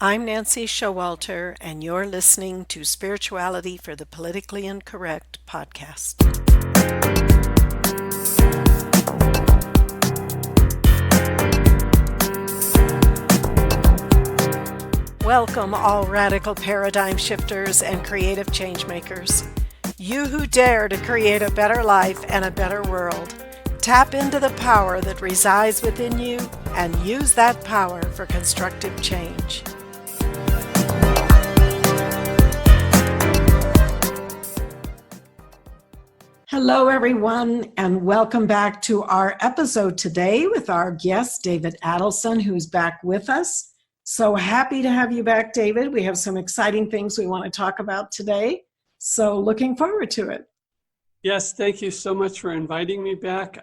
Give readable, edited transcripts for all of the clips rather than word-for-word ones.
I'm Nancy Showalter, and you're listening to Spirituality for the Politically Incorrect podcast. Welcome, all radical paradigm shifters and creative change makers. You who dare to create a better life and a better world. Tap into the power that resides within you and use that power for constructive change. Hello, everyone, and welcome back to our episode today with our guest, David Adelson, who's back with us. So happy to have you back, David. We have some exciting things we want to talk about today. So looking forward to it. Yes, thank you so much for inviting me back.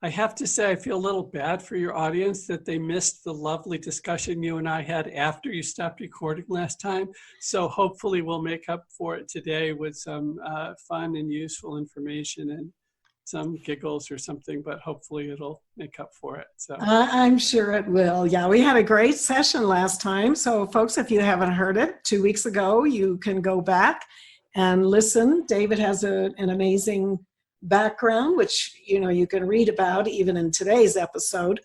I have to say, I feel a little bad for your audience that they missed the lovely discussion you and I had after you stopped recording last time. So hopefully we'll make up for it today with some fun and useful information and some giggles or something, but hopefully it'll make up for it. So I'm sure it will. Yeah, we had a great session last time. So folks, if you haven't heard it, 2 weeks ago, you can go back and listen. David has an amazing background, which you can read about even in today's episode.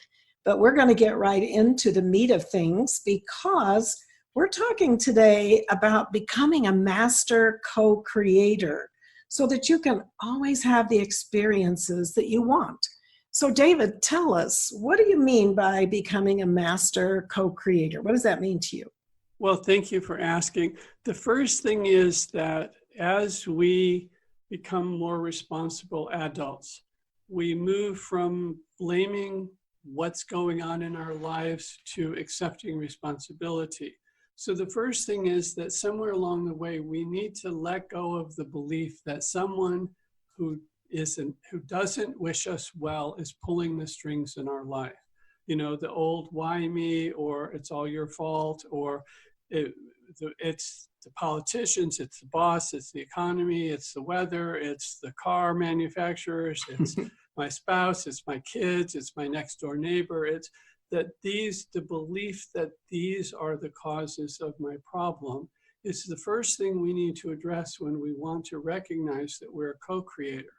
But we're going to get right into the meat of things because we're talking today about becoming a master co-creator so that you can always have the experiences that you want. So David, tell us, what do you mean by becoming a master co-creator? What does that mean to you? Well, thank you for asking. The first thing is that as we become more responsible adults, we move from blaming what's going on in our lives to accepting responsibility. So the first thing is that somewhere along the way, we need to let go of the belief that someone who doesn't wish us well is pulling the strings in our life. You know, the old why me, or it's all your fault, or it's the politicians, it's the boss, it's the economy, it's the weather, it's the car manufacturers, it's my spouse, it's my kids, it's my next door neighbor. It's that the belief that these are the causes of my problem is the first thing we need to address when we want to recognize that we're a co-creator.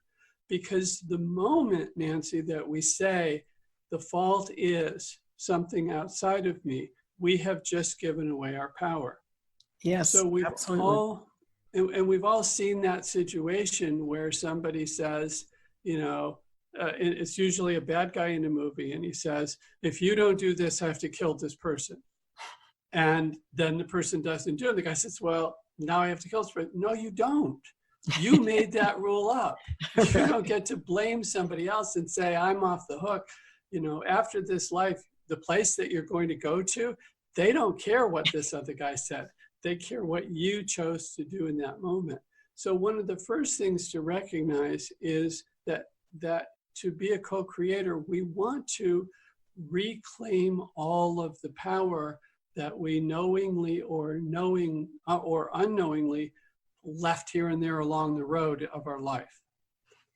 Because the moment, Nancy, that we say the fault is something outside of me, we have just given away our power. Yes, so we've absolutely. we've all seen that situation where somebody says, it's usually a bad guy in a movie, and he says, if you don't do this, I have to kill this person. And then the person doesn't do it. The guy says, well, now I have to kill this person. No, you don't. You made that rule up. You don't get to blame somebody else and say, I'm off the hook. After this life, the place that you're going to go to, they don't care what this other guy said. They care what you chose to do in that moment. So one of the first things to recognize is that to be a co-creator, we want to reclaim all of the power that we knowingly or unknowingly left here and there along the road of our life.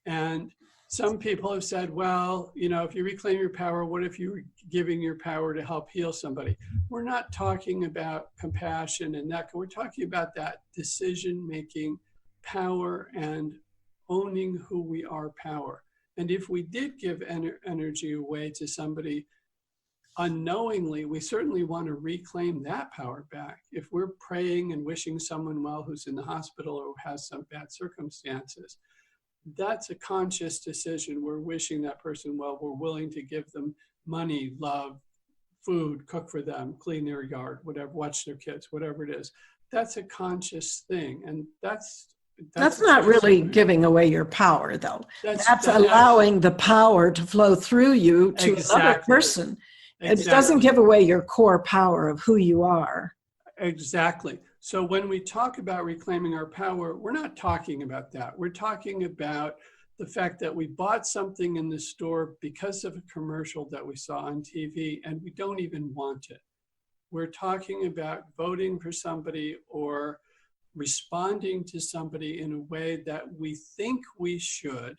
And some people have said, well, if you reclaim your power, what if you were giving your power to help heal somebody? We're not talking about compassion and that. We're talking about that decision-making power and owning who we are power. And if we did give energy away to somebody unknowingly, we certainly want to reclaim that power back. If we're praying and wishing someone well who's in the hospital or has some bad circumstances, that's a conscious decision. We're wishing that person well. We're willing to give them money, love, food, cook for them, clean their yard, whatever, watch their kids, whatever it is. That's a conscious thing. And that's not really giving away your power, though. That's allowing the power to flow through you to another person. Exactly. It doesn't give away your core power of who you are. Exactly. So when we talk about reclaiming our power, we're not talking about that. We're talking about the fact that we bought something in the store because of a commercial that we saw on TV and we don't even want it. We're talking about voting for somebody or responding to somebody in a way that we think we should,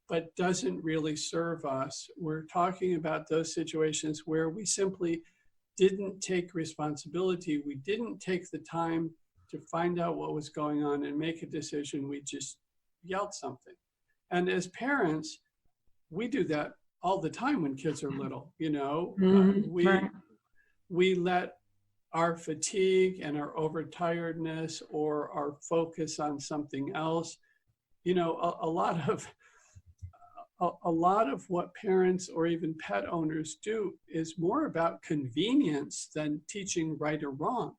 but doesn't really serve us. We're talking about those situations where we simply didn't take responsibility. We didn't take the time to find out what was going on and make a decision. We just yelled something. And as parents, we do that all the time when kids are little. Right. We let our fatigue and our overtiredness or our focus on something else, a lot of what parents or even pet owners do is more about convenience than teaching right or wrong.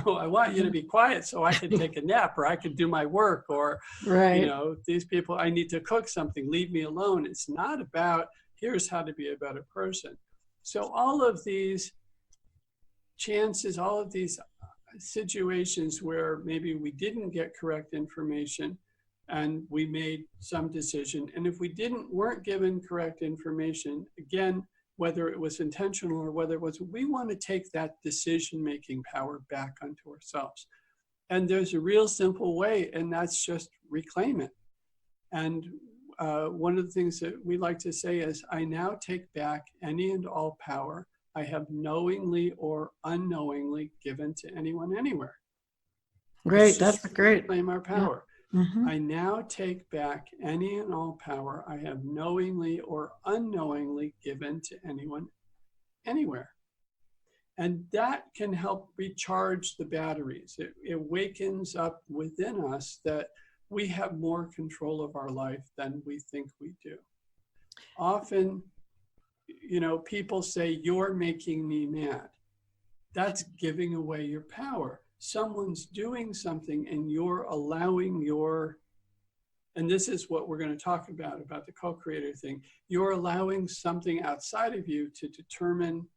I want you to be quiet so I can take a nap, or I can do my work, or, Right. these people, I need to cook something, leave me alone. It's not about, here's how to be a better person. So all of these chances, all of these situations where maybe we didn't get correct information and we made some decision. And if we weren't given correct information, again, whether it was intentional or whether it was, we want to take that decision-making power back onto ourselves. And there's a real simple way, and that's just reclaim it. And one of the things that we like to say is, I now take back any and all power I have knowingly or unknowingly given to anyone anywhere. Great. That's great. Reclaim our power. Yeah. Mm-hmm. I now take back any and all power I have knowingly or unknowingly given to anyone, anywhere. And that can help recharge the batteries. It wakens up within us that we have more control of our life than we think we do. Often, people say, you're making me mad. That's giving away your power. Someone's doing something and you're allowing and this is what we're going to talk about the co-creator thing. You're allowing something outside of you to determine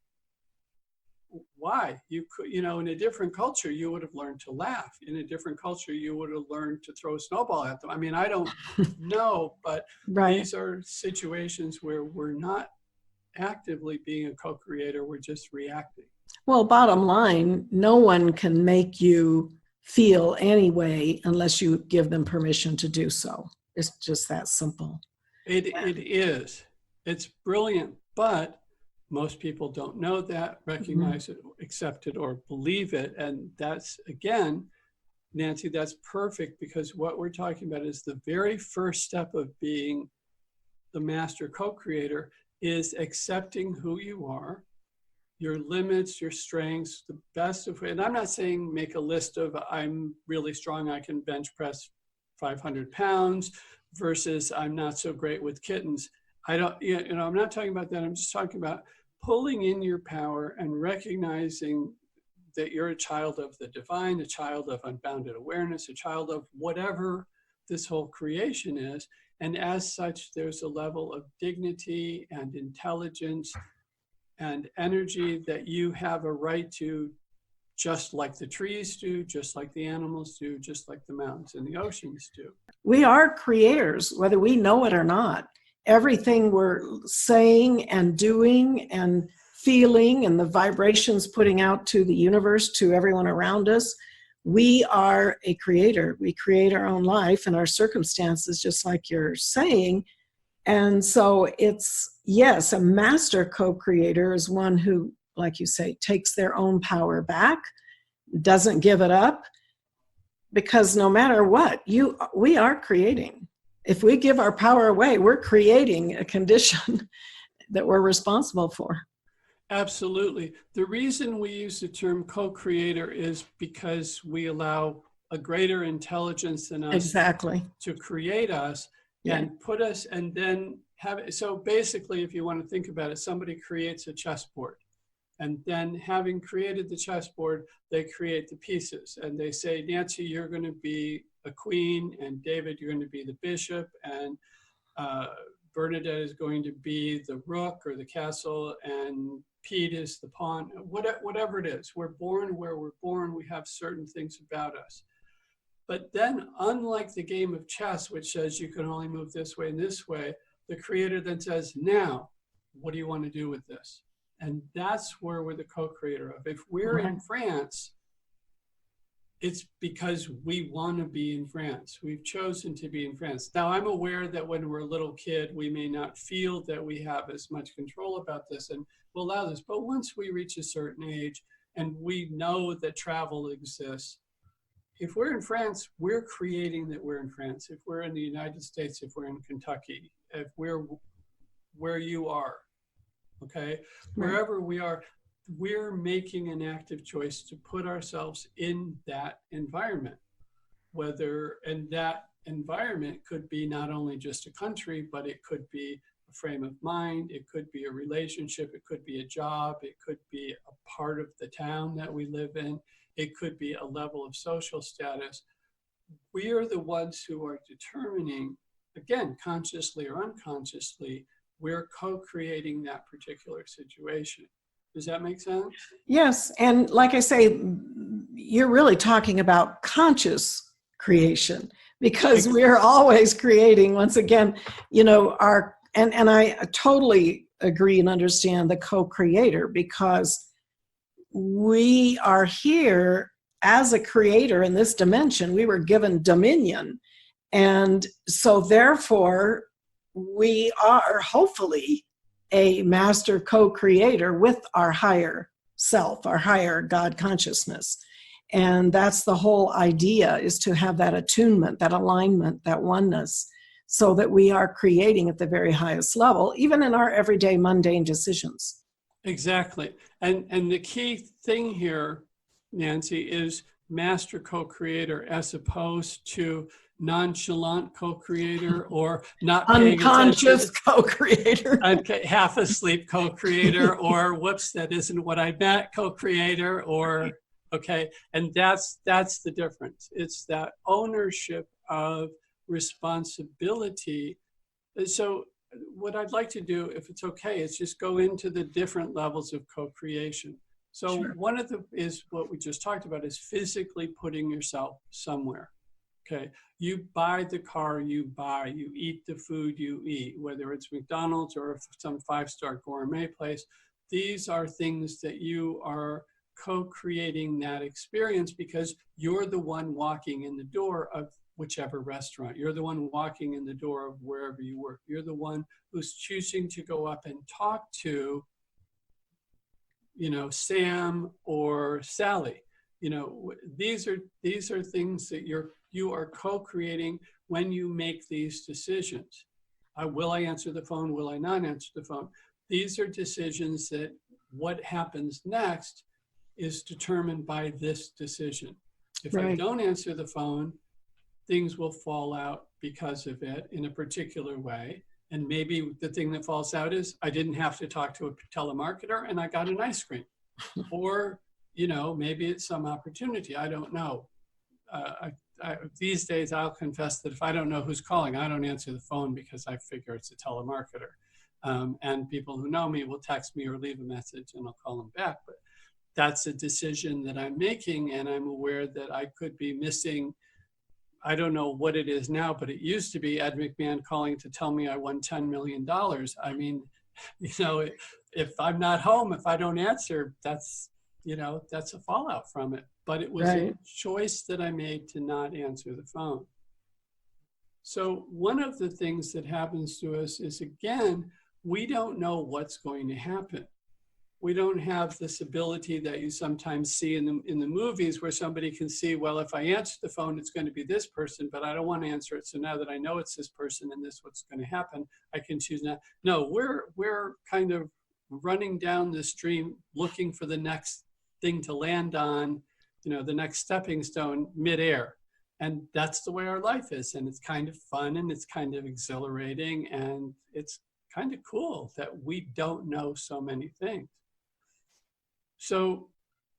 why. You could, in a different culture, you would have learned to laugh. In a different culture, you would have learned to throw a snowball at them. I mean, I don't know, but Right. These are situations where we're not actively being a co-creator, we're just reacting. Well, bottom line, no one can make you feel any way unless you give them permission to do so. It's just that simple. It is. It's brilliant, but most people don't know that, recognize it, accept it, or believe it. And that's, again, Nancy, that's perfect, because what we're talking about is the very first step of being the master co-creator is accepting who you are, your limits, your strengths, the best of it. And I'm not saying make a list of, I'm really strong, I can bench press 500 pounds versus I'm not so great with kittens. I'm not talking about that. I'm just talking about pulling in your power and recognizing that you're a child of the divine, a child of unbounded awareness, a child of whatever this whole creation is. And as such, there's a level of dignity and intelligence and energy that you have a right to, just like the trees do, just like the animals do, just like the mountains and the oceans do. We are creators, whether we know it or not. Everything we're saying and doing and feeling and the vibrations putting out to the universe, to everyone around us, we are a creator. We create our own life and our circumstances, just like you're saying. And so it's, yes, a master co-creator is one who, like you say, takes their own power back, doesn't give it up, because no matter what, we are creating. If we give our power away, we're creating a condition that we're responsible for. Absolutely. The reason we use the term co-creator is because we allow a greater intelligence than us Exactly. to create us and put us, and then have it. So basically, if you want to think about it, somebody creates a chessboard, and then having created the chessboard, they create the pieces, and they say, Nancy, you're going to be a queen, and David, you're going to be the bishop, and Bernadette is going to be the rook or the castle, and Pete is the pawn, whatever it is. We're born where we're born. We have certain things about us. But then, unlike the game of chess, which says you can only move this way and this way, the creator then says, now, what do you want to do with this? And that's where we're the co-creator of. If we're in France it's because we want to be in France. We've chosen to be in France. Now, I'm aware that when we're a little kid, we may not feel that we have as much control about this and will allow this. But once we reach a certain age and we know that travel exists, if we're in France, we're creating that we're in France. If we're in the United States, if we're in Kentucky, if we're where you are, okay, wherever we are, we're making an active choice to put ourselves in that environment. And that environment could be not only just a country, but it could be a frame of mind, it could be a relationship, it could be a job, it could be a part of the town that we live in, it could be a level of social status. We are the ones who are determining, again, consciously or unconsciously, we're co-creating that particular situation. Does that make sense? Yes. And like I say, you're really talking about conscious creation, because we're always creating, once again, and I totally agree and understand the co-creator, because we are here as a creator in this dimension. We were given dominion. And so therefore, we are hopefully a master co-creator with our higher self, our higher God consciousness. And that's the whole idea, is to have that attunement, that alignment, that oneness, so that we are creating at the very highest level, even in our everyday mundane decisions. Exactly. And the key thing here, Nancy, is master co-creator as opposed to nonchalant co-creator or not paying unconscious attention. Co-creator. Half asleep co-creator, or whoops, that isn't what I meant, co-creator, or okay. And that's the difference. It's that ownership of responsibility. So what I'd like to do, if it's okay, is just go into the different levels of co-creation. So Sure. one of the is what we just talked about is physically putting yourself somewhere. Okay, you buy the car you buy, you eat the food you eat, whether it's McDonald's or some five-star gourmet place. These are things that you are co-creating that experience, because you're the one walking in the door of whichever restaurant. You're the one walking in the door of wherever you work. You're the one who's choosing to go up and talk to, Sam or Sally. These are things that you are co-creating when you make these decisions. Will I answer the phone? Will I not answer the phone? These are decisions that what happens next is determined by this decision. If I don't answer the phone, things will fall out because of it in a particular way. And maybe the thing that falls out is I didn't have to talk to a telemarketer and I got an ice cream. Or, maybe it's some opportunity. I don't know. These days, I'll confess that if I don't know who's calling, I don't answer the phone, because I figure it's a telemarketer. And people who know me will text me or leave a message and I'll call them back. But that's a decision that I'm making, and I'm aware that I could be missing. I don't know what it is now, but it used to be Ed McMahon calling to tell me I won $10 million. I mean, if I'm not home, if I don't answer, that's a fallout from it. But it was a choice that I made to not answer the phone. So one of the things that happens to us is, again, we don't know what's going to happen. We don't have this ability that you sometimes see in the movies, where somebody can see, well, if I answer the phone, it's going to be this person, but I don't want to answer it. So now that I know it's this person and this what's going to happen, I can choose not. No, we're kind of running down the stream looking for the next thing to land on, the next stepping stone midair. And that's the way our life is. And it's kind of fun and it's kind of exhilarating. And it's kind of cool that we don't know so many things. So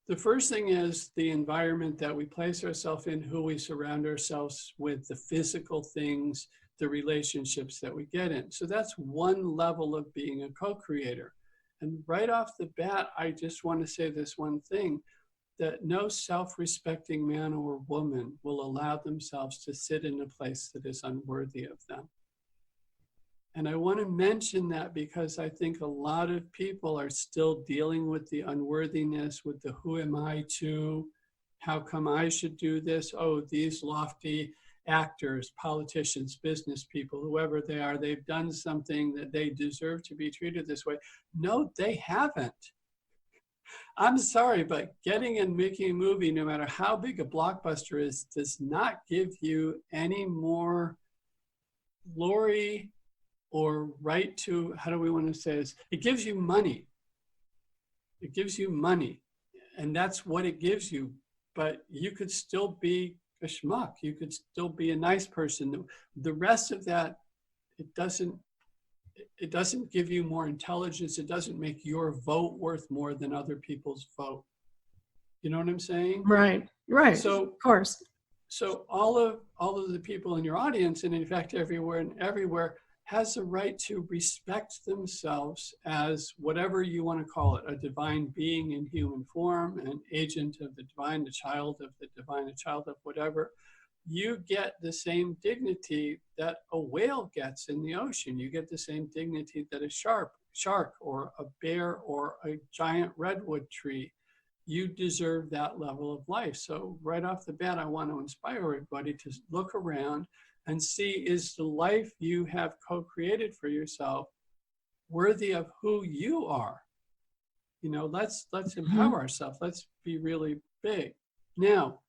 the first thing is the environment that we place ourselves in, who we surround ourselves with, the physical things, the relationships that we get in. So that's one level of being a co-creator. And right off the bat, I just want to say this one thing, that no self-respecting man or woman will allow themselves to sit in a place that is unworthy of them. And I want to mention that because I think a lot of people are still dealing with the unworthiness, with the who am I to, How come I should do this? Oh, these lofty actors, politicians, business people, whoever they are, they've done something that they deserve to be treated this way. No, they haven't. I'm sorry, but getting and making a movie, no matter how big a blockbuster is, does not give you any more glory or right to, how do we want to say this? It gives you money. It gives you money. And that's what it gives you. But you could still be a schmuck. You could still be a nice person. The rest of that, it doesn't give you more intelligence. It doesn't make your vote worth more than other people's vote. You know what I'm saying? Right. Right. So, of course. So all of the people in your audience, and in fact everywhere and everywhere, has the right to respect themselves as whatever you want to call it, a divine being in human form, an agent of the divine, a child of the divine, a child of whatever. You get the same dignity that a whale gets in the ocean. You get the same dignity that a shark or a bear or a giant redwood tree. You deserve that level of life. So right off the bat, I want to inspire everybody to look around and see, is the life you have co-created for yourself worthy of who you are? You know, let's empower ourselves. Let's be really big. Now,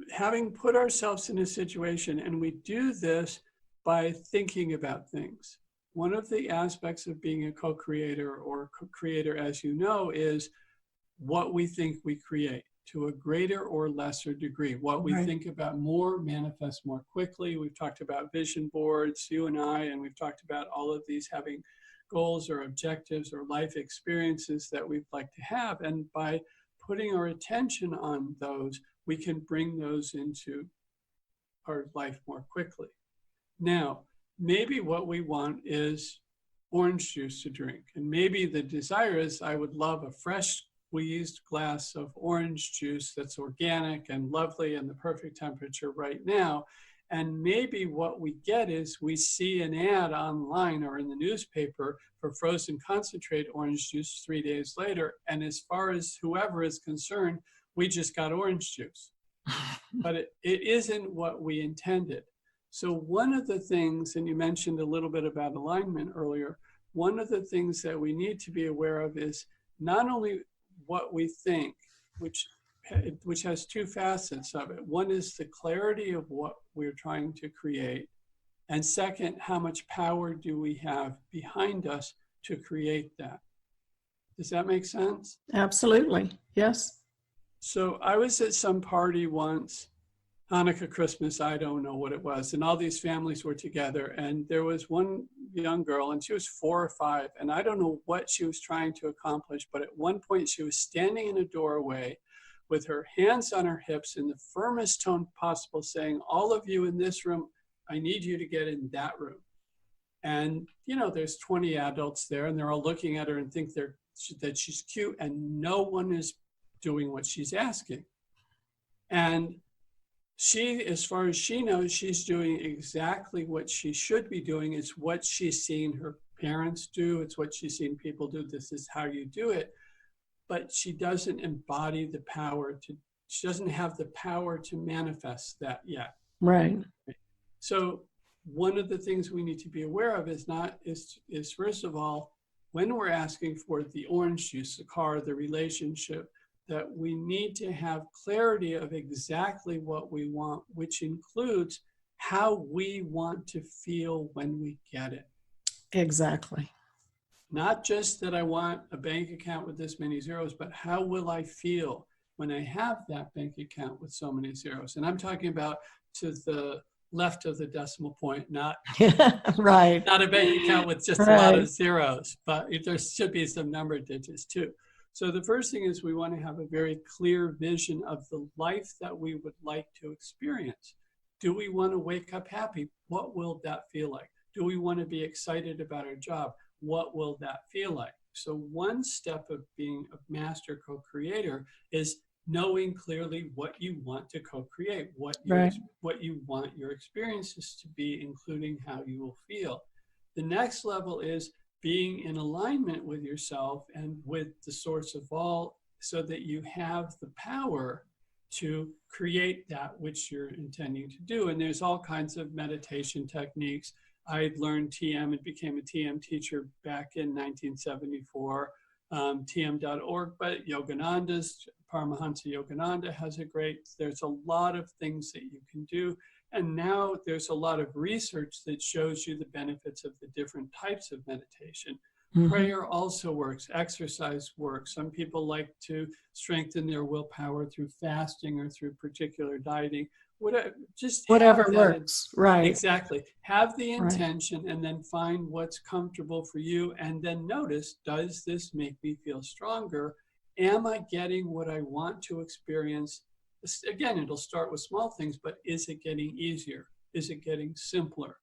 having put ourselves in a situation, and we do this by thinking about things. One of the aspects of being a co-creator or co-creator, as you know, is what we think we create to a greater or lesser degree. What we think about more manifests more quickly. We've talked about vision boards, you and I, and we've talked about all of these having goals or objectives or life experiences that we'd like to have. And by putting our attention on those, we can bring those into our life more quickly. Now, maybe what we want is orange juice to drink. And maybe the desire is, I would love a fresh squeezed glass of orange juice that's organic and lovely and the perfect temperature right now. And maybe what we get is we see an ad online or in the newspaper for frozen concentrate orange juice 3 days later. And as far as whoever is concerned, we just got orange juice. But it isn't what we intended. So one of the things, and you mentioned a little bit about alignment earlier, one of the things that we need to be aware of is not only what we think, which has two facets of it. One is the clarity of what we're trying to create. And second, how much power do we have behind us to create that? Does that make sense? Absolutely. Yes. So I was at some party once, Hanukkah, Christmas, I don't know what it was. And all these families were together. And there was one young girl, and she was 4 or 5. And I don't know what she was trying to accomplish. But at one point, she was standing in a doorway with her hands on her hips in the firmest tone possible, saying, all of you in this room, I need you to get in that room. And, you know, there's 20 adults there, and they're all looking at her and think that she's cute. And no one is doing what she's asking. And she, as far as she knows, she's doing exactly what she should be doing. It's what she's seen her parents do. It's what she's seen people do. This is how you do it. But she doesn't embody the power she doesn't have the power to manifest that yet. Right. So one of the things we need to be aware of is first of all, when we're asking for the orange juice, the car, the relationship, that we need to have clarity of exactly what we want, which includes how we want to feel when we get it. Exactly. Not just that I want a bank account with this many zeros, but how will I feel when I have that bank account with so many zeros? And I'm talking about to the left of the decimal point, not right. Not a bank account with just a lot of zeros, but there should be some number digits too. So the first thing is we want to have a very clear vision of the life that we would like to experience. Do we want to wake up happy? What will that feel like? Do we want to be excited about our job? What will that feel like? So one step of being a master co-creator is knowing clearly what you want to co-create, what you want your experiences to be, including how you will feel. The next level is being in alignment with yourself and with the source of all so that you have the power to create that which you're intending to do. And there's all kinds of meditation techniques. I learned TM and became a TM teacher back in 1974, tm.org, but Yogananda's, Paramahansa Yogananda has a great, there's a lot of things that you can do. And now there's a lot of research that shows you the benefits of the different types of meditation. Mm-hmm. Prayer also works, exercise works. Some people like to strengthen their willpower through fasting or through particular dieting. Whatever works, right? Exactly. Have the intention and then find what's comfortable for you, and then notice, does this make me feel stronger? Am I getting what I want to experience? Again, it'll start with small things, but is it getting easier? Is it getting simpler?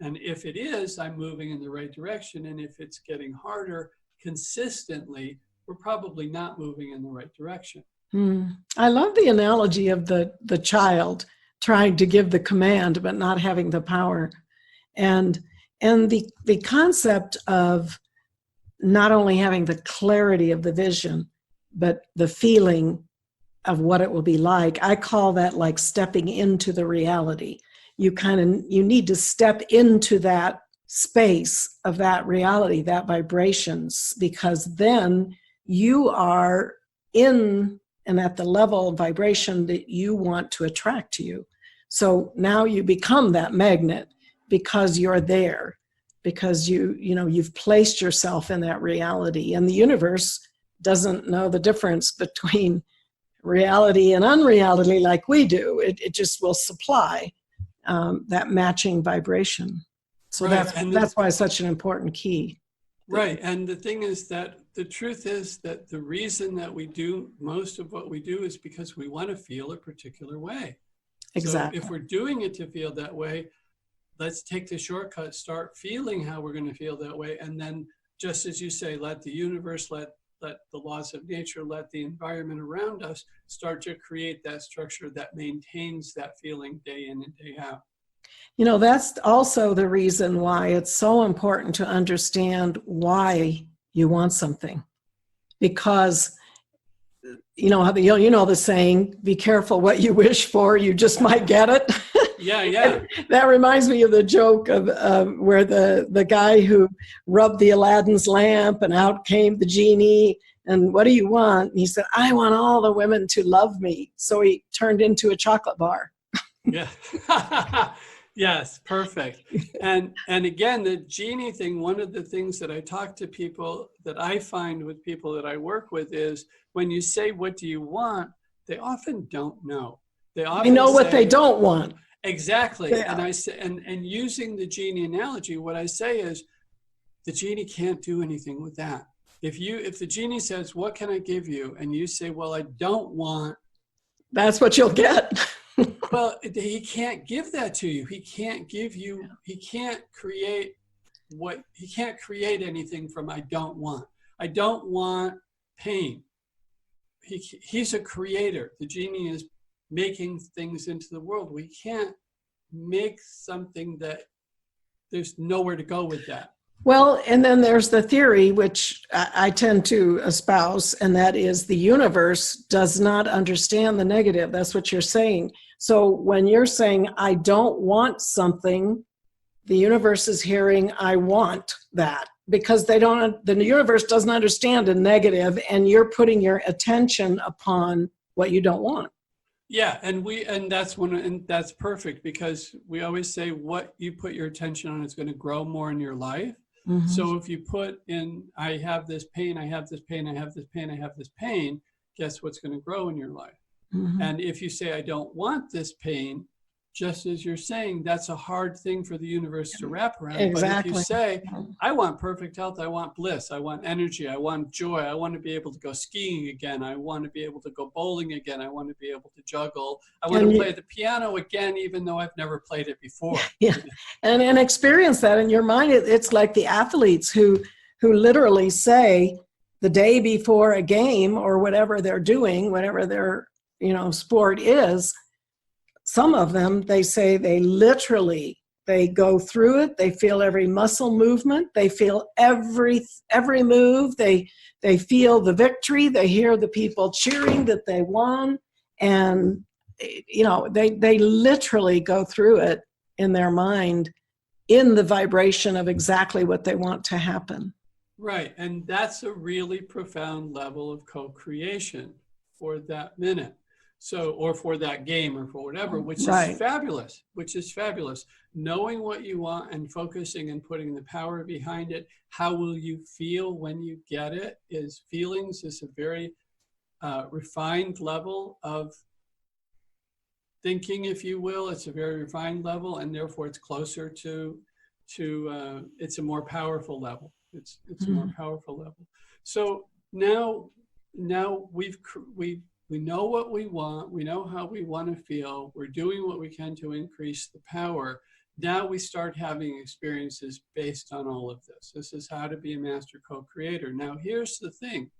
And if it is, I'm moving in the right direction. And if it's getting harder consistently, we're probably not moving in the right direction. I love the analogy of the child trying to give the command, but not having the power. And the concept of not only having the clarity of the vision, but the feeling of what it will be like. I call that like stepping into the reality. You need to step into that space of that reality, that vibrations, because then you are in and at the level of vibration that you want to attract to you. So now you become that magnet because you're there, because you've placed yourself in that reality, and the universe doesn't know the difference between reality and unreality like we do. It just will supply that matching vibration. So that's why it's such an important key. Right. And the thing is that the truth is that the reason that we do most of what we do is because we want to feel a particular way. Exactly. So if we're doing it to feel that way, let's take the shortcut, start feeling how we're going to feel that way. And then, just as you say, let the universe, let the laws of nature, let the environment around us start to create that structure that maintains that feeling day in and day out. That's also the reason why it's so important to understand why you want something. Because, the saying, be careful what you wish for, you just might get it. Yeah. That reminds me of the joke of where the guy who rubbed the Aladdin's lamp and out came the genie. And what do you want? And he said, I want all the women to love me. So he turned into a chocolate bar. Yeah. Yes, perfect. And again, the genie thing, one of the things that I talk to people, that I find with people that I work with, is when you say, what do you want? They often don't know. They know what they don't want. Exactly. Yeah. And I say, and using the genie analogy, what I say is, the genie can't do anything with that. If the genie says, what can I give you? And you say, well, I don't want. That's what you'll get. Well, he can't give that to you. He can't give you, he can't create anything from I don't want. I don't want pain. He's a creator. The genie is making things into the world. We can't make something that there's nowhere to go with that. Well, and then there's the theory, which I tend to espouse, and that is the universe does not understand the negative. That's what you're saying. So when you're saying, I don't want something, the universe is hearing, I want that, because the universe doesn't understand a negative, and you're putting your attention upon what you don't want. Yeah, and that's perfect, because we always say what you put your attention on is going to grow more in your life. Mm-hmm. So if you put in, I have this pain, I have this pain, I have this pain, I have this pain, guess what's going to grow in your life? Mm-hmm. And if you say, I don't want this pain, just as you're saying, that's a hard thing for the universe to wrap around. Exactly. But if you say, I want perfect health, I want bliss, I want energy, I want joy, I want to be able to go skiing again, I want to be able to go bowling again, I want to be able to juggle, I want to play the piano again, even though I've never played it before. Yeah, and experience that in your mind. It's like the athletes who literally say the day before a game or whatever they're doing, whatever their sport is, some of them, they say they literally They go through it. They feel every muscle movement. They feel every move. They feel the victory. They hear the people cheering that they won. And, they literally go through it in their mind in the vibration of exactly what they want to happen. Right. And that's a really profound level of co-creation for that minute. So, or for that game or for whatever, which is fabulous, knowing what you want and focusing and putting the power behind it. How will you feel when you get it? Feelings is a very refined level of thinking, if you will. It's a very refined level, and therefore it's closer to it's a more powerful level. It's a more powerful level. So now we know what we want. We know how we want to feel. We're doing what we can to increase the power. Now we start having experiences based on all of this. This is how to be a master co-creator. Now here's the thing,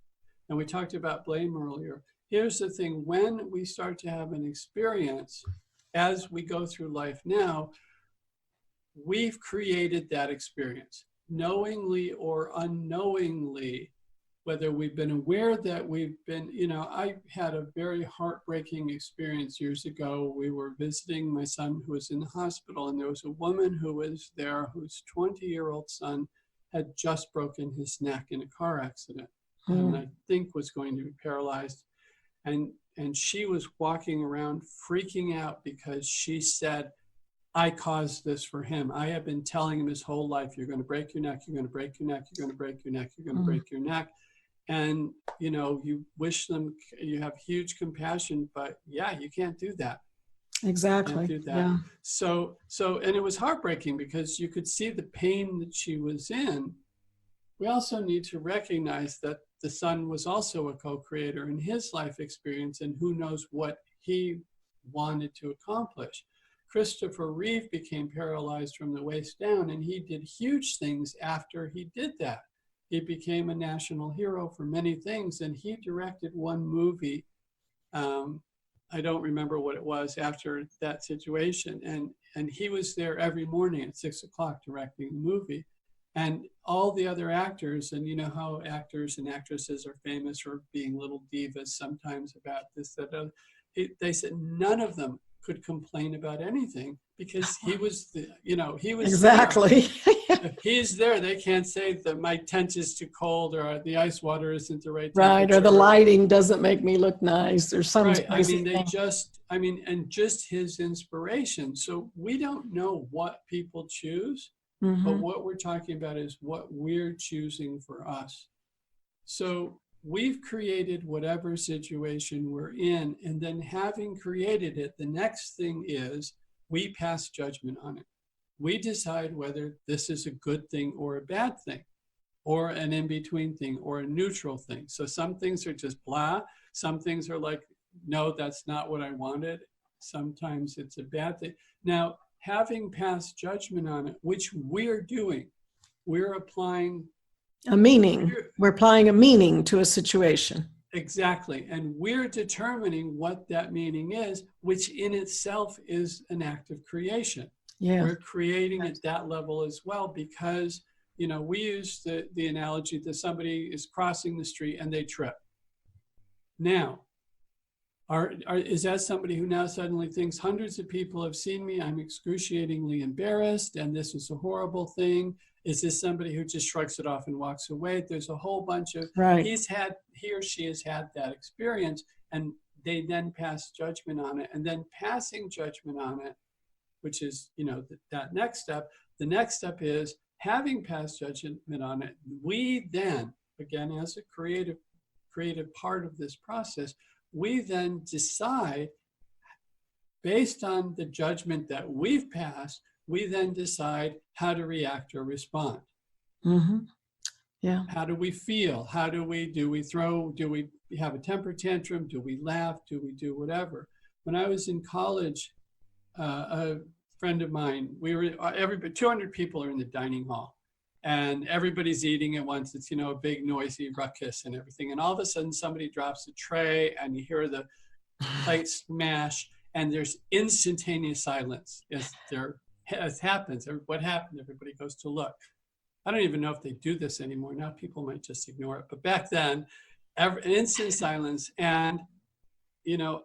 and we talked about blame earlier. Here's the thing, when we start to have an experience as we go through life now, we've created that experience, knowingly or unknowingly. Whether we've been aware that we've been, I had a very heartbreaking experience years ago. We were visiting my son who was in the hospital, and there was a woman who was there whose 20-year-old son had just broken his neck in a car accident, and I think was going to be paralyzed. And she was walking around freaking out because she said, I caused this for him. I have been telling him his whole life, you're going to break your neck, you're going to break your neck, you're going to break your neck, you're going to break your neck. And, you wish them, you have huge compassion, but yeah, you can't do that. Exactly. You can't do that. Yeah. So, and it was heartbreaking because you could see the pain that she was in. We also need to recognize that the son was also a co-creator in his life experience, and who knows what he wanted to accomplish. Christopher Reeve became paralyzed from the waist down, and he did huge things after he did that. He became a national hero for many things, and he directed one movie. I don't remember what it was after that situation. And he was there every morning at 6 o'clock directing the movie. And all the other actors, and you know how actors and actresses are famous for being little divas sometimes about this, that, they said none of them could complain about anything because he was he was exactly. If he's there, they can't say that my tent is too cold or the ice water isn't the right Right, temperature. or the lighting doesn't make me look nice, or some right. crazy thing. And just his inspiration. So we don't know what people choose, Mm-hmm. but what we're talking about is what we're choosing for us. So we've created whatever situation we're in, and then having created it, the next thing is we pass judgment on it. We decide whether this is a good thing or a bad thing, or an in-between thing, or a neutral thing. So some things are just blah. Some things are like, no, that's not what I wanted. Sometimes it's a bad thing. Now, having passed judgment on it, which we're doing, we're applying a meaning. We're applying a meaning to a situation. Exactly. And we're determining what that meaning is, which in itself is an act of creation. Yeah. We're creating at that level as well, because, we use the analogy that somebody is crossing the street and they trip. Now, is that somebody who now suddenly thinks hundreds of people have seen me, I'm excruciatingly embarrassed, and this is a horrible thing? Is this somebody who just shrugs it off and walks away? There's a whole bunch of, right. He or she has had that experience, and they then pass judgment on it. And then passing judgment on it, which is, that next step, the next step is having passed judgment on it. We then, again, as a creative part of this process, we then decide, based on the judgment that we've passed, we then decide how to react or respond. Mm-hmm. Yeah. How do we feel? Do we throw? Do we have a temper tantrum? Do we laugh? Do we do whatever? When I was in college, a friend of mine, 200 people are in the dining hall, and everybody's eating at once. It's, a big noisy ruckus and everything. And all of a sudden somebody drops a tray and you hear the plate smash, and there's instantaneous silence as their as happens, what happened, everybody goes to look. I don't even know if they do this anymore. Now people might just ignore it. But back then, instant silence. And, you know,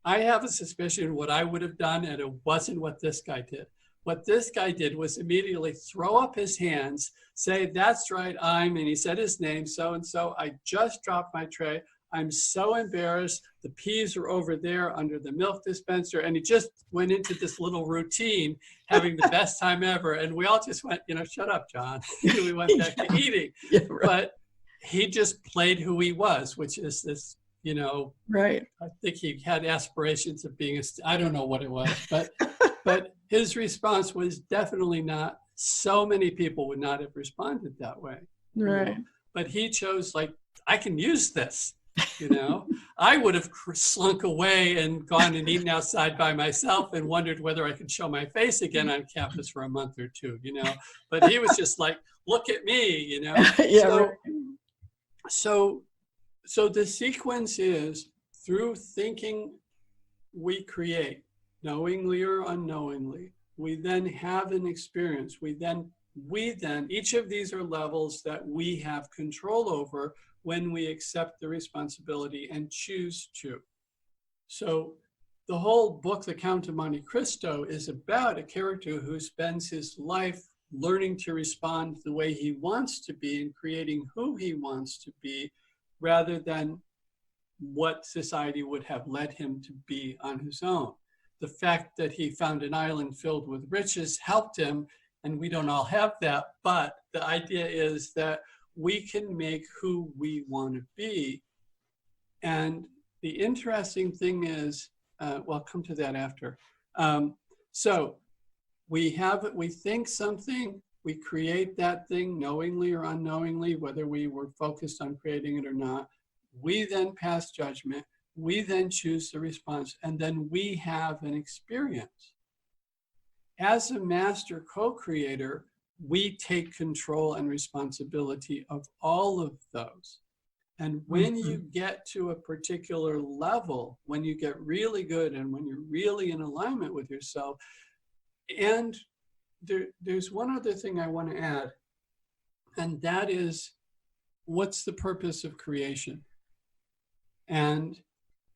I have a suspicion what I would have done, and it wasn't what this guy did. What this guy did was immediately throw up his hands, say, that's right, and he said his name, so-and-so, I just dropped my tray. I'm so embarrassed. The peas are over there under the milk dispenser. And he just went into this little routine, having the best time ever. And we all just went, shut up, John. We went back to eating. Yeah, right. But he just played who he was, which is this, right. I think he had aspirations of being I don't know what it was, but his response was definitely not, so many people would not have responded that way. Right. But he chose, like, I can use this. I would have slunk away and gone and eaten outside by myself and wondered whether I could show my face again on campus for a month or two, but he was just like, look at me, Yeah. So the sequence is, through thinking, we create, knowingly or unknowingly. We then have an experience. We then, each of these are levels that we have control over when we accept the responsibility and choose to. So the whole book, The Count of Monte Cristo, is about a character who spends his life learning to respond the way he wants to be and creating who he wants to be, rather than what society would have led him to be on his own. The fact that he found an island filled with riches helped him, and we don't all have that, but the idea is that we can make who we want to be. And the interesting thing is, I'll come to that after. So we think something, we create that thing knowingly or unknowingly, whether we were focused on creating it or not. We then pass judgment. We then choose the response, and then we have an experience. As a master co-creator, we take control and responsibility of all of those. And when you get to a particular level, when you get really good and when you're really in alignment with yourself, and there's one other thing I want to add, and that is, what's the purpose of creation? And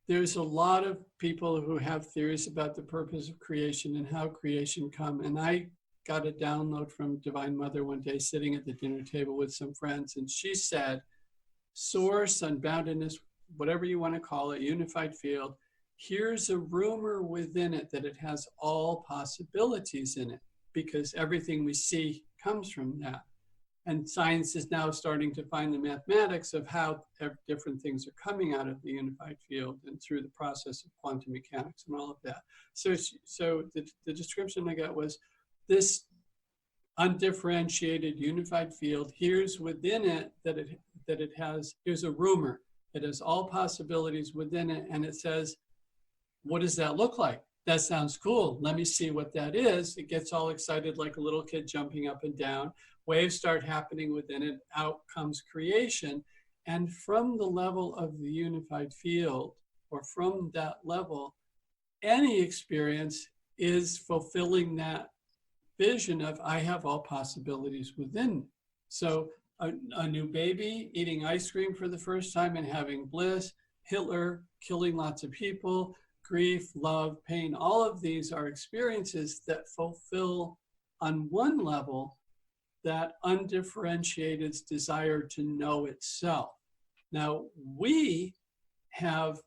there's a lot of people who have theories about the purpose of creation and how creation come. And I got a download from Divine Mother one day, sitting at the dinner table with some friends, and she said, source, unboundedness, whatever you want to call it, unified field, here's a rumor within it that it has all possibilities in it, because everything we see comes from that. And science is now starting to find the mathematics of how different things are coming out of the unified field and through the process of quantum mechanics and all of that. So the description I got was, this undifferentiated unified field, here's within it that it has, here's a rumor, it has all possibilities within it, and it says, what does that look like? That sounds cool. Let me see what that is. It gets all excited like a little kid jumping up and down. Waves start happening within it. Out comes creation. And from the level of the unified field, or from that level, any experience is fulfilling that vision of, I have all possibilities within me. So a new baby eating ice cream for the first time and having bliss, Hitler killing lots of people, grief, love, pain, all of these are experiences that fulfill on one level that undifferentiated desire to know itself. Now we have,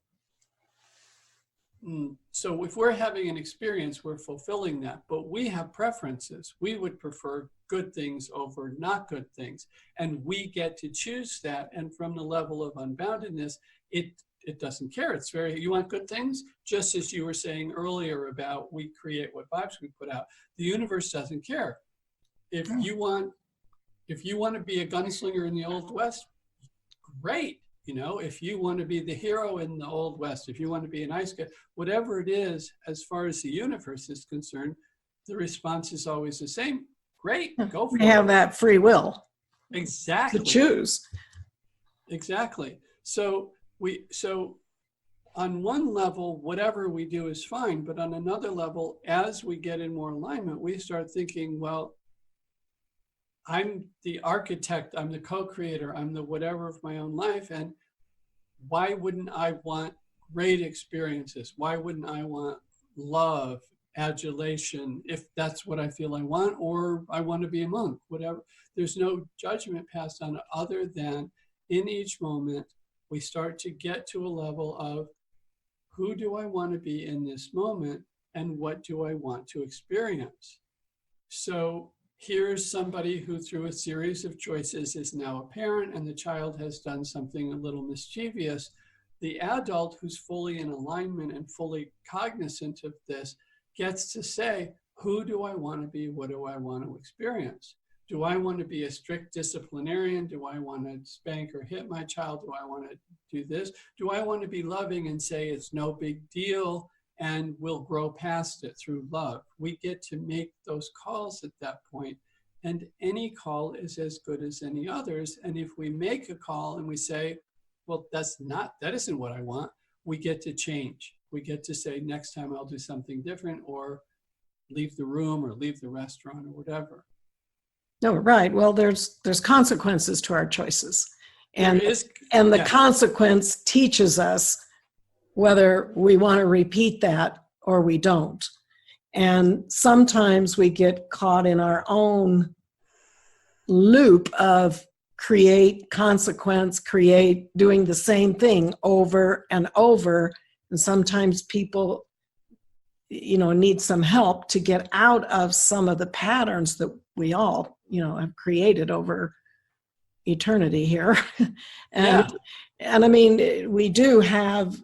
so if we're having an experience, we're fulfilling that, but we have preferences. We would prefer good things over not good things, and we get to choose that. And from the level of unboundedness, it doesn't care. It's very, you want good things? Just as you were saying earlier about we create what vibes we put out. The universe doesn't care. If you want to be a gunslinger in the Old West, great. If you want to be the hero in the Old West, if you want to be an ice guy, whatever it is, as far as the universe is concerned, the response is always the same. Great, go for it. We have that free will. Exactly. To choose. Exactly. So on one level, whatever we do is fine. But on another level, as we get in more alignment, we start thinking, well, I'm the architect, I'm the co-creator, I'm the whatever of my own life. And why wouldn't I want great experiences? Why wouldn't I want love, adulation, if that's what I feel I want, or I want to be a monk, whatever. There's no judgment passed on it other than in each moment, we start to get to a level of who do I want to be in this moment and what do I want to experience? So here's somebody who through a series of choices is now a parent and the child has done something a little mischievous. The adult who's fully in alignment and fully cognizant of this gets to say, who do I want to be? What do I want to experience? Do I want to be a strict disciplinarian? Do I want to spank or hit my child? Do I want to do this? Do I want to be loving and say it's no big deal and we'll grow past it through love? We get to make those calls at that point, and any call is as good as any others. And if we make a call and we say, well, that isn't what I want, we get to change. We get to say, next time I'll do something different, or leave the room or leave the restaurant or whatever. No, right. Well, there's consequences to our choices. And the Yeah. consequence teaches us whether we want to repeat that or we don't. And sometimes we get caught in our own loop of create, consequence, create, doing the same thing over and over. And sometimes people, need some help to get out of some of the patterns that we all, have created over eternity here. And I mean, we do have,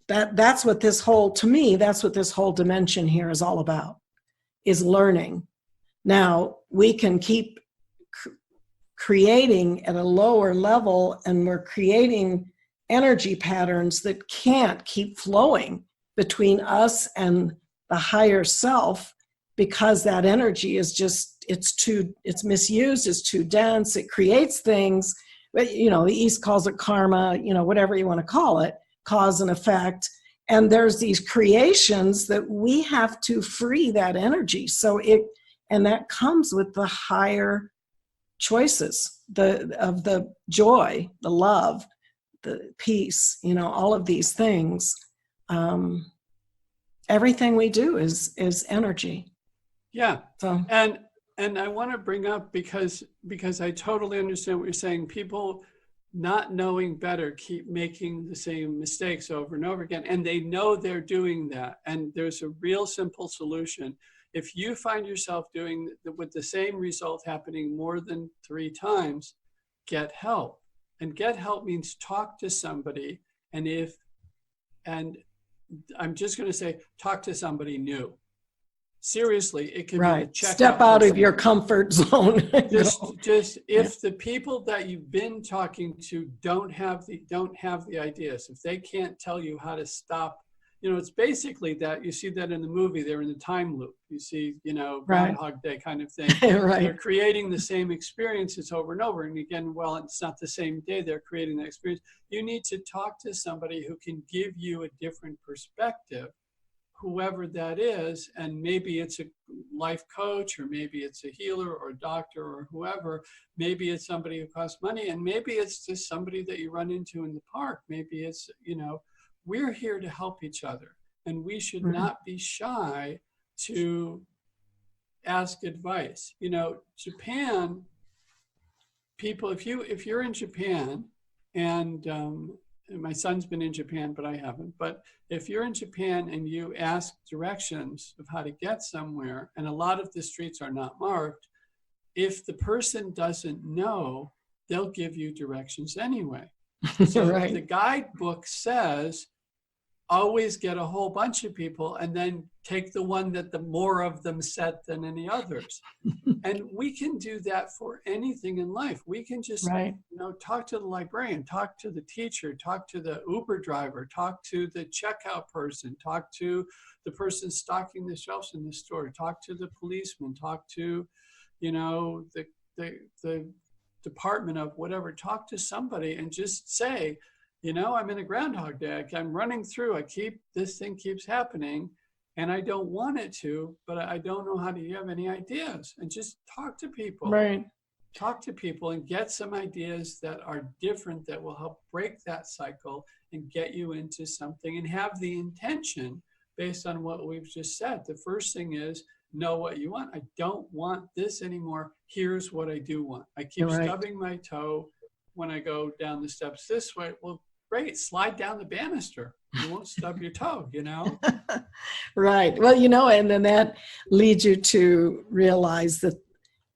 that's what this whole dimension here is all about, is learning. Now, we can keep creating at a lower level, and we're creating energy patterns that can't keep flowing between us and the higher self, because that energy is just, it's misused, it's too dense, it creates things, the East calls it karma, whatever you want to call it, cause and effect. And there's these creations that we have to free that energy. And that comes with the higher choices, of the joy, the love, the peace, all of these things. Everything we do is energy. Yeah. So, and I want to bring up, because I totally understand what you're saying. People not knowing better keep making the same mistakes over and over again, and they know they're doing that. And there's a real simple solution. If you find yourself doing with the same result happening more than 3 times, get help. And get help means talk to somebody. And I'm just going to say, talk to somebody new. Seriously, it can be a checkout. Step out of your comfort zone. If the people that you've been talking to don't have the ideas, if they can't tell you how to stop, it's basically that you see that in the movie, they're in the time loop. You see, Groundhog Day kind of thing. Right. They're creating the same experiences over and over. And again, well, it's not the same day they're creating that experience. You need to talk to somebody who can give you a different perspective, whoever that is. And maybe it's a life coach, or maybe it's a healer or a doctor or whoever. Maybe it's somebody who costs money, and maybe it's just somebody that you run into in the park. Maybe it's, we're here to help each other, and we should not be shy to ask advice. Japan, people, if you're in Japan, and my son's been in Japan, but I haven't. But if you're in Japan and you ask directions of how to get somewhere, and a lot of the streets are not marked, if the person doesn't know, they'll give you directions anyway. So Right. The guidebook says, always get a whole bunch of people and then take the one that the more of them said than any others. And we can do that for anything in life. We can just, talk to the librarian, talk to the teacher, talk to the Uber driver, talk to the checkout person, talk to the person stocking the shelves in the store, talk to the policeman, talk to, the department of whatever, talk to somebody and just say, I'm in a Groundhog Day. I'm running through. This thing keeps happening and I don't want it to, but I don't know how to. You have any ideas? And just talk to people. Right. Talk to people and get some ideas that are different that will help break that cycle and get you into something, and have the intention based on what we've just said. The first thing is know what you want. I don't want this anymore. Here's what I do want. I keep Right. stubbing my toe when I go down the steps this way. Well, great, slide down the banister. You won't stub your toe, Right. Well, and then that leads you to realize that,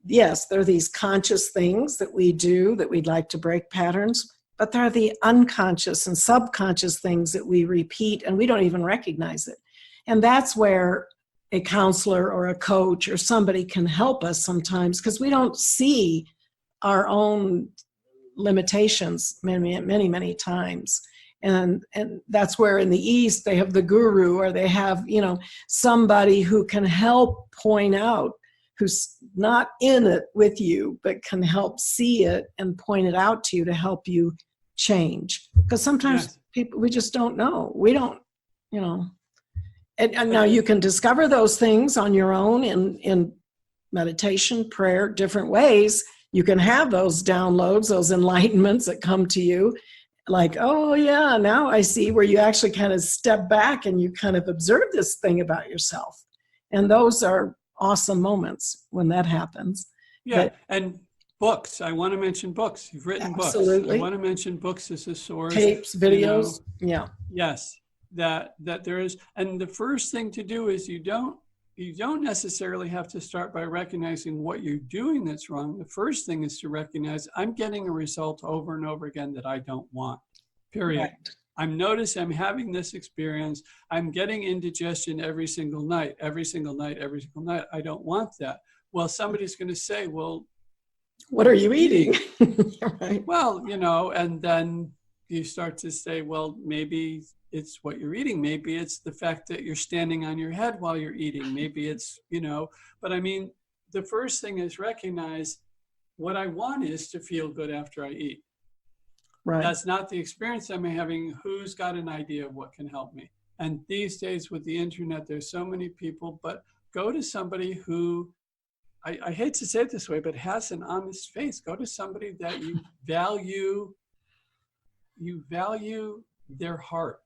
yes, there are these conscious things that we do that we'd like to break patterns, but there are the unconscious and subconscious things that we repeat and we don't even recognize it. And that's where a counselor or a coach or somebody can help us sometimes, because we don't see our own limitations many times. And that's where in the East they have the guru, or they have, somebody who can help point out, who's not in it with you, but can help see it and point it out to you to help you change. Because sometimes people, we just don't know. We don't, and now you can discover those things on your own in meditation, prayer, different ways. You can have those downloads, those enlightenments that come to you. Like, oh yeah, now I see, where you actually kind of step back and you kind of observe this thing about yourself. And those are awesome moments when that happens. Yeah, and books. I want to mention books. You've written Absolutely. books. I want to mention books as a source. Tapes, videos. Yeah. Yes, that there is. And the first thing to do is you don't necessarily have to start by recognizing what you're doing that's wrong. The first thing is to recognize, I'm getting a result over and over again that I don't want, period. Right. I'm having this experience. I'm getting indigestion every single night. I don't want that. Well, somebody's going to say, well, what are you eating? Right. Well, and then you start to say, well, maybe it's what you're eating. Maybe it's the fact that you're standing on your head while you're eating. Maybe it's, but I mean, the first thing is recognize what I want is to feel good after I eat. Right. That's not the experience I'm having. Who's got an idea of what can help me? And these days with the internet, there's so many people, but go to somebody who, I hate to say it this way, but has an honest face. Go to somebody that you value their heart.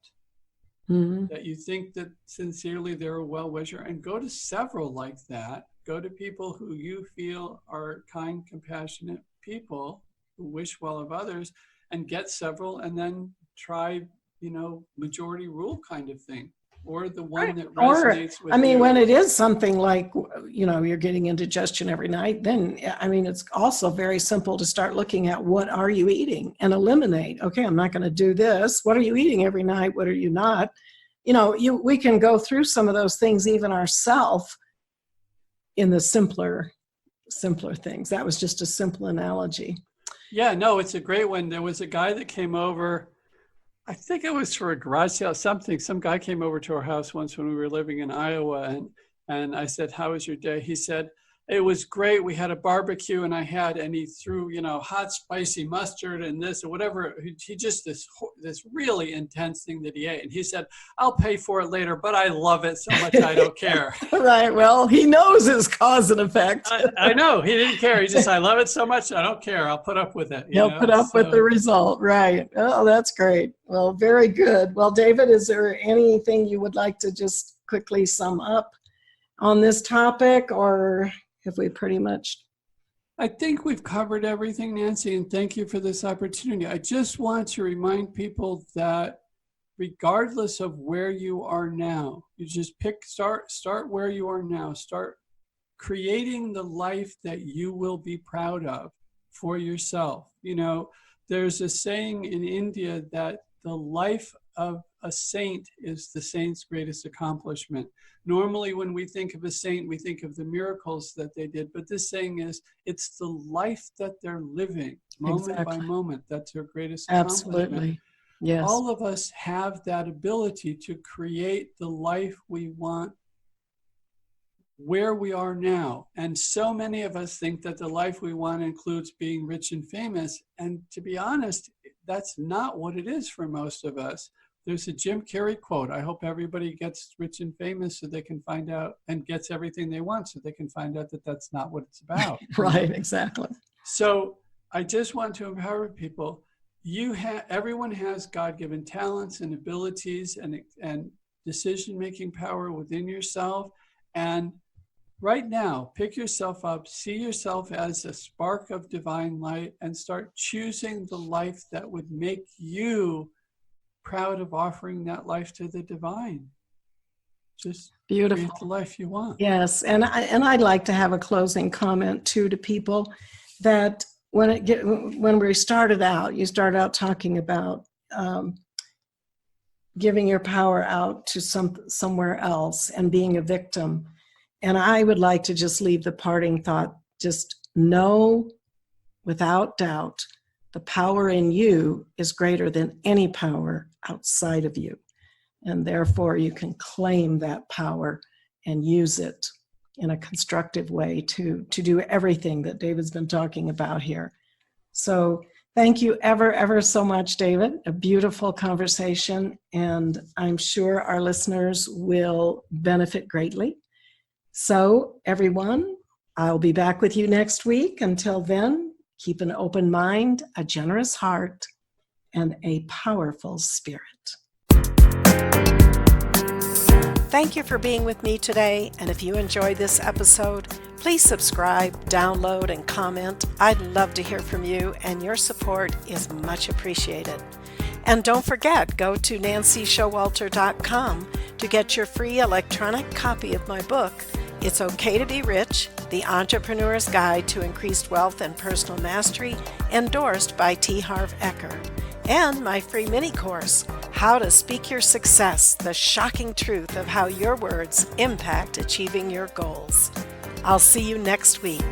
Mm-hmm. That you think that sincerely they're a well-wisher, and go to several like that. Go to people who you feel are kind, compassionate people who wish well of others, and get several, and then try, majority rule kind of thing, or the one that resonates with you. When it is something like, you're getting indigestion every night, then, it's also very simple to start looking at what are you eating and eliminate. Okay, I'm not going to do this. What are you eating every night? What are you not? We can go through some of those things even ourselves in the simpler things. That was just a simple analogy. Yeah, no, it's a great one. There was a guy that came over, I think it was for a garage sale, something. Some guy came over to our house once when we were living in Iowa, and I said, "How was your day?" He said, "It was great. We had a barbecue, and he threw, hot, spicy mustard and this or whatever. He just, this really intense thing that he ate." And he said, "I'll pay for it later, but I love it so much I don't care." Right. Well, he knows his cause and effect. I know. He didn't care. He just, I love it so much, I don't care. I'll put up with it. He'll put up with the result. Right. Oh, that's great. Well, very good. Well, David, is there anything you would like to just quickly sum up on this topic, or have we pretty much? I think we've covered everything, Nancy, and thank you for this opportunity. I just want to remind people that regardless of where you are now, you just start where you are now. Start creating the life that you will be proud of for yourself. There's a saying in India that the life of a saint is the saint's greatest accomplishment. Normally, when we think of a saint, we think of the miracles that they did. But this saying is, it's the life that they're living, moment by moment. That's their greatest accomplishment. Absolutely. Yes. All of us have that ability to create the life we want where we are now. And so many of us think that the life we want includes being rich and famous. And to be honest, that's not what it is for most of us. There's a Jim Carrey quote: I hope everybody gets rich and famous so they can find out, and gets everything they want so they can find out that that's not what it's about. Right, exactly. So I just want to empower people. Everyone has God-given talents and abilities and decision-making power within yourself. And right now, pick yourself up, see yourself as a spark of divine light, and start choosing the life that would make you proud of offering that life to the divine. Just Beautiful. create the life you want. Yes, and I'd like to have a closing comment too to people that when we started out, you started out talking about giving your power out to somewhere else and being a victim. And I would like to just leave the parting thought: just know without doubt the power in you is greater than any power outside of you. And therefore you can claim that power and use it in a constructive way to do everything that David's been talking about here. So thank you ever so much, David. A beautiful conversation, and I'm sure our listeners will benefit greatly. So everyone, I'll be back with you next week. Until then, keep an open mind, a generous heart, and a powerful spirit. Thank you for being with me today, and if you enjoyed this episode, please subscribe, download, and comment. I'd love to hear from you, and your support is much appreciated. And don't forget, go to nancyshowalter.com to get your free electronic copy of my book, It's Okay to Be Rich, The Entrepreneur's Guide to Increased Wealth and Personal Mastery, endorsed by T. Harv Eker, and my free mini course, How to Speak Your Success, the shocking truth of how your words impact achieving your goals. I'll see you next week.